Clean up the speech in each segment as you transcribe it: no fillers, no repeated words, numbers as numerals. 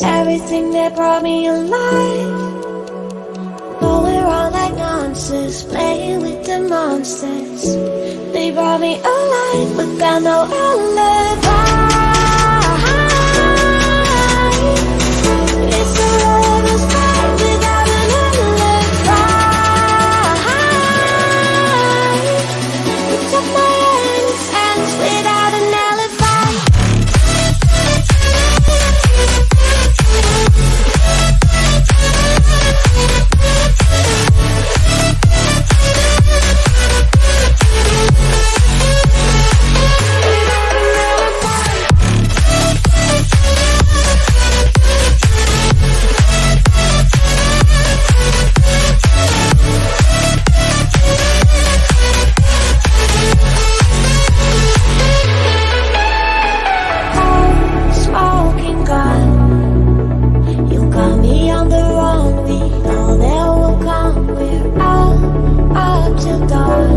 Everything that brought me alive. Going around like monsters, playing with the monsters. They brought me alive, but got no alibi. It's a lover's fight without an alibi. You took my hands without an alibi. Smoking gun, you got me on the run. We know that will come. We're up till dawn.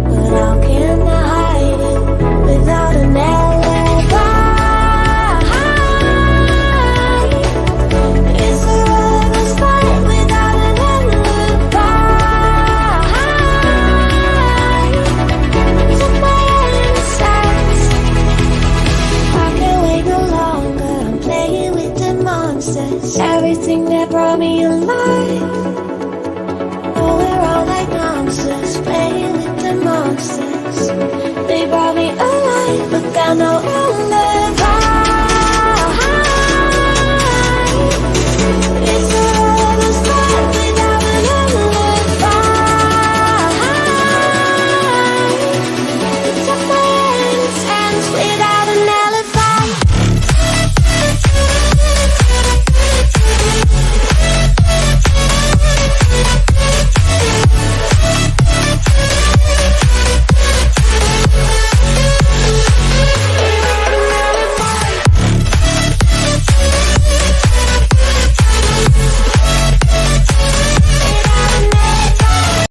But how can I hide it without an alibi? It's a lover's fight without an alibi. Took my insides. I can't wait no longer. I'm playing with the monsters. Everything that brought me alive. Going around like monsters, playing with the monsters. They brought me alive, but got no alibi.